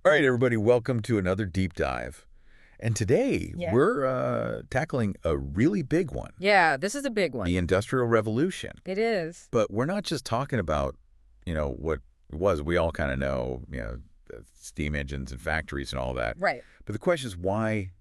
All right, everybody, welcome to another deep dive. And today Yeah. we're tackling a really big one, Yeah, this is a big one. the Industrial Revolution. It is. But we're not just talking about, what it was. We all kind of know, the steam engines and factories and all that. Right. But the question is why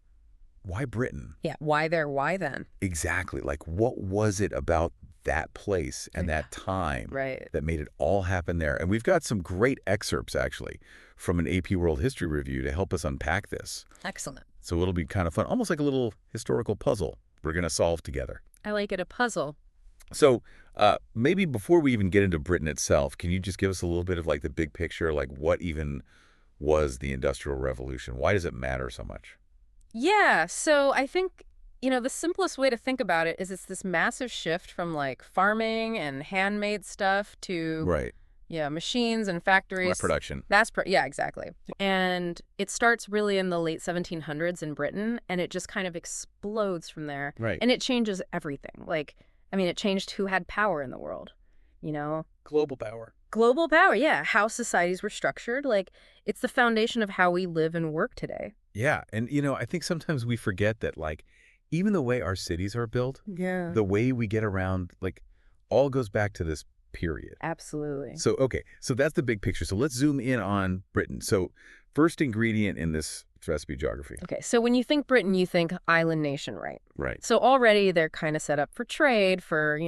Britain? Yeah. Why there? Why then? Exactly. Like, what was it about that place and Yeah. that time Right. that made it all happen there? And we've got some great excerpts, actually, from an AP World History Review to help us unpack this. Excellent. So it'll be kind of fun, almost like a little historical puzzle we're going to solve together. I like it, a puzzle. So maybe before we even get into Britain itself, can you just give us a little bit of like the big picture, like what even was the Industrial Revolution? Why does it matter so much? Yeah. So I think, the simplest way to think about it is it's this massive shift from like farming and handmade stuff to, Right. yeah, machines and factories. Production. Yeah, exactly. And it starts really in the late 1700s in Britain, and it just kind of explodes from there. Right. And it changes everything. It changed who had power in the world, you know? Global power. Global power, yeah. How societies were structured. It's the foundation of how we live and work today. Yeah. And, I think sometimes we forget that, like, even the way our cities are built, Yeah. the way we get around, like, all goes back to this period. Absolutely. So, okay, so that's the big picture. So let's zoom in on Britain. So first ingredient in this recipe geography. Okay, so when you think Britain, you think island nation, right? Right. So already they're kind of set up for trade, for,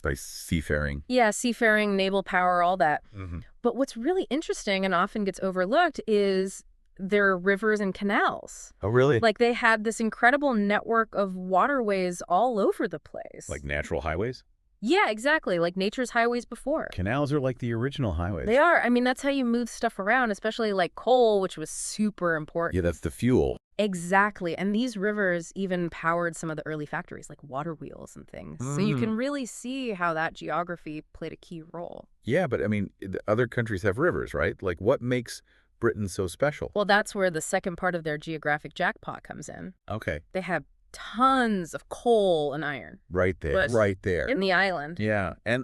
By seafaring. yeah, seafaring, naval power, all that. Mm-hmm. But what's really interesting and often gets overlooked is their rivers and canals. Oh, really? Like they had this incredible network of waterways all over the place. Like natural highways? Yeah, exactly. Like nature's highways before. Canals are like the original highways. They are. That's how you move stuff around, especially like coal, which was super important. Yeah, that's the fuel. Exactly. And these rivers even powered some of the early factories, like water wheels and things. So you can really see how that geography played a key role. Yeah, but the other countries have rivers, right? Like, what makes Britain so special? Well, that's where the second part of their geographic jackpot comes in. Okay. They have tons of coal and iron. Right there. But right there. in the island. Yeah. And,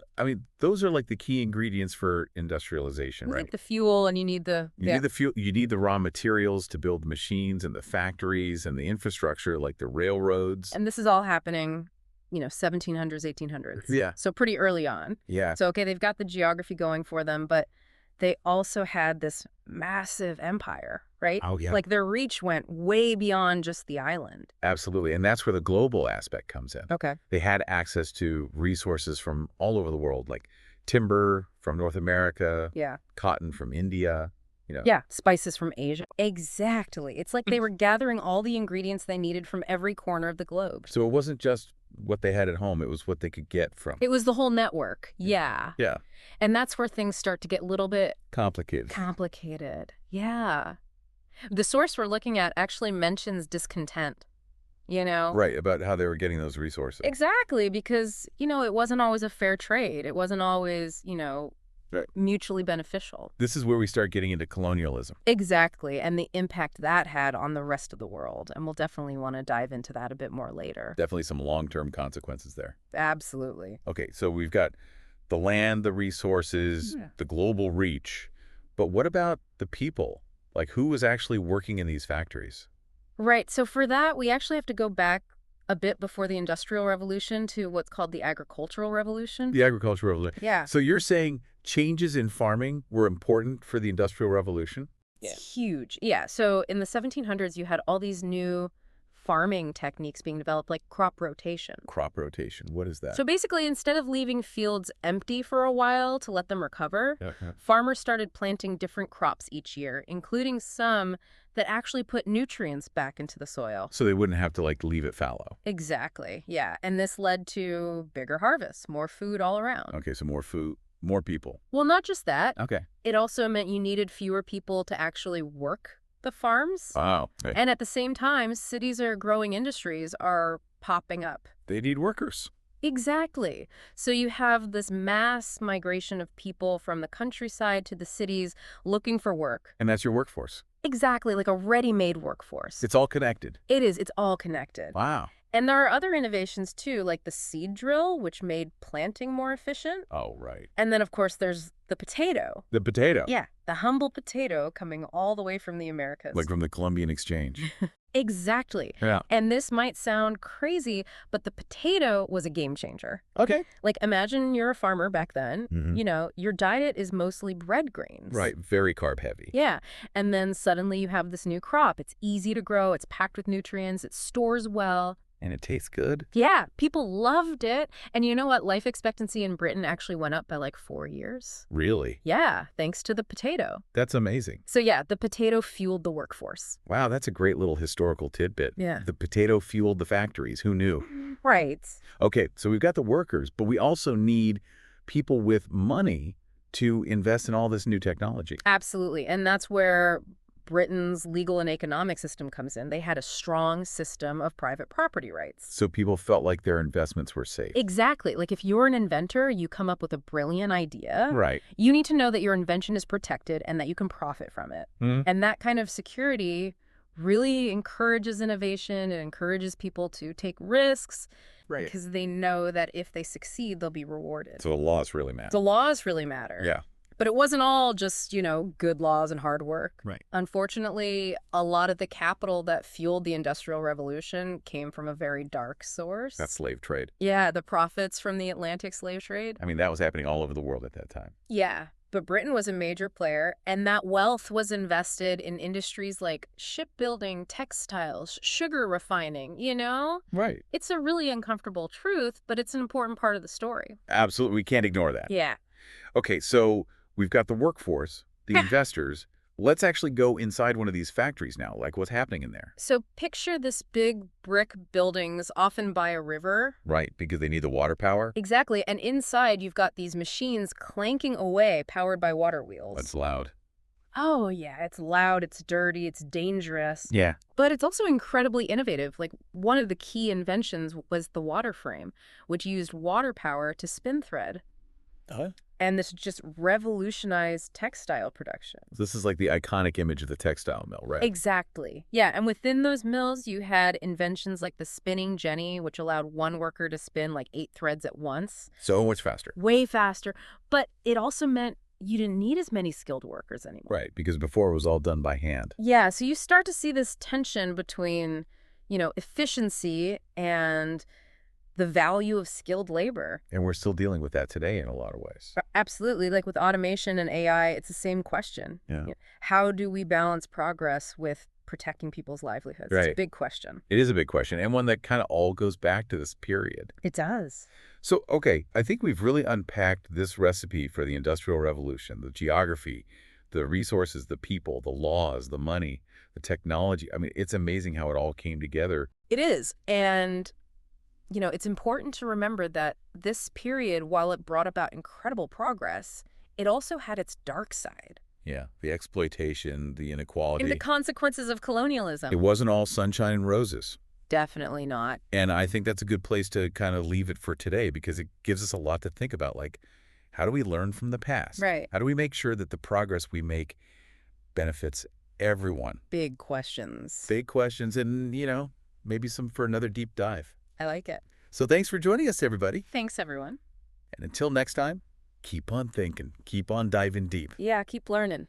those are like the key ingredients for industrialization, You right? need the fuel and you need the... You need the fuel, you need the raw materials to build machines and the factories and the infrastructure like the railroads. And this is all happening, 1700s, 1800s. Yeah. So pretty early on. Yeah. So, okay, they've got the geography going for them, but they also had this massive empire, right? Oh, yeah. Like their reach went way beyond just the island. Absolutely. And that's where the global aspect comes in. Okay. They had access to resources from all over the world, like timber from North America, Yeah. cotton from India, Yeah, spices from Asia. Exactly. It's like they were gathering all the ingredients they needed from every corner of the globe. So it wasn't just what they had at home, it was what they could get from. It was the whole network. Yeah. Yeah. And that's where things start to get a little bit Complicated. Yeah. The source we're looking at actually mentions discontent, Right, about how they were getting those resources. Exactly, because, it wasn't always a fair trade. It wasn't always, Right. mutually beneficial. This is where we start getting into colonialism. Exactly, and the impact that had on the rest of the world. And we'll definitely want to dive into that a bit more later. Definitely some long-term consequences there. Absolutely. Okay, so we've got the land, the resources, Yeah. the global reach. But what about the people? Like, who was actually working in these factories? Right, so for that, we actually have to go back a bit before the Industrial Revolution to what's called the Agricultural Revolution. The Agricultural Revolution. Yeah. So you're saying changes in farming were important for the Industrial Revolution? It's huge. Yeah, so in the 1700s, you had all these new farming techniques being developed, like crop rotation. Crop rotation. What is that? So basically, instead of leaving fields empty for a while to let them recover, Okay. farmers started planting different crops each year, including some that actually put nutrients back into the soil. So they wouldn't have to, like, leave it fallow. Exactly, yeah. And this led to bigger harvests, more food all around. Okay, so more food, more people. Well, not just that. Okay. It also meant you needed fewer people to actually work the farms. Wow. Okay. And at the same time, cities or growing industries are popping up. They need workers. Exactly. So you have this mass migration of people from the countryside to the cities looking for work. And that's your workforce. Exactly, like a ready-made workforce. It's all connected. It is. It's all connected. Wow. And there are other innovations too, like the seed drill, which made planting more efficient. Oh, right. And then, of course, there's the potato. The potato. Yeah, the humble potato coming all the way from the Americas. Like from the Columbian Exchange. Exactly. Yeah. And this might sound crazy, but the potato was a game changer. Okay. Like, imagine you're a farmer back then. Mhm. You know, your diet is mostly bread grains. Right. Very carb heavy. Yeah. And then suddenly you have this new crop. It's easy to grow. It's packed with nutrients. It stores well. And it tastes good. Yeah, people loved it. And you know what? Life expectancy in Britain actually went up by like 4 years. Really? Yeah, thanks to the potato. That's amazing. So yeah, the potato fueled the workforce. Wow, that's a great little historical tidbit. Yeah. The potato fueled the factories. Who knew? Right. Okay, so we've got the workers, but we also need people with money to invest in all this new technology. Absolutely. And that's where Britain's legal and economic system comes in. They had a strong system of private property rights. So people felt like their investments were safe. Exactly. Like if you're an inventor, you come up with a brilliant idea. Right. You need to know that your invention is protected and that you can profit from it. Mhm. And that kind of security really encourages innovation. It encourages people to take risks Right. because they know that if they succeed, they'll be rewarded. So the laws really matter. The laws really matter. Yeah. But it wasn't all just, good laws and hard work. Right. Unfortunately, a lot of the capital that fueled the Industrial Revolution came from a very dark source. That's slave trade. Yeah, the profits from the Atlantic slave trade. I mean, that was happening all over the world at that time. Yeah, but Britain was a major player, and that wealth was invested in industries like shipbuilding, textiles, sugar refining, Right. It's a really uncomfortable truth, but it's an important part of the story. Absolutely. We can't ignore that. Yeah. Okay, so we've got the workforce, the investors. Let's actually go inside one of these factories now. Like, what's happening in there? So picture this big brick buildings, often by a river. Right, because they need the water power. Exactly. And inside, you've got these machines clanking away, powered by water wheels. That's loud. Oh, yeah. It's loud, it's dirty, it's dangerous. Yeah. But it's also incredibly innovative. Like, one of the key inventions was the water frame, which used water power to spin thread. And this just revolutionized textile production. This is like the iconic image of the textile mill, right? Exactly. Yeah, and within those mills, you had inventions like the spinning jenny, which allowed one worker to spin like 8 threads at once. So much faster. Way faster. But it also meant you didn't need as many skilled workers anymore. Right, because before it was all done by hand. Yeah, so you start to see this tension between, efficiency and the value of skilled labor. And we're still dealing with that today in a lot of ways. Absolutely. Like with automation and AI, it's the same question. Yeah. How do we balance progress with protecting people's livelihoods? It's a Right. big question. It is a big question, and one that kind of all goes back to this period. It does. So, okay, I think we've really unpacked this recipe for the Industrial Revolution, the geography, the resources, the people, the laws, the money, the technology. I mean, it's amazing how it all came together. It is. And it's important to remember that this period, while it brought about incredible progress, it also had its dark side. Yeah, the exploitation, the inequality. And the consequences of colonialism. It wasn't all sunshine and roses. Definitely not. And I think that's a good place to kind of leave it for today because it gives us a lot to think about. Like, how do we learn from the past? Right. How do we make sure that the progress we make benefits everyone? Big questions. Big questions and, maybe some for another deep dive. I like it. So thanks for joining us, everybody. Thanks, everyone. And until next time, keep on thinking, keep on diving deep. Yeah, keep learning.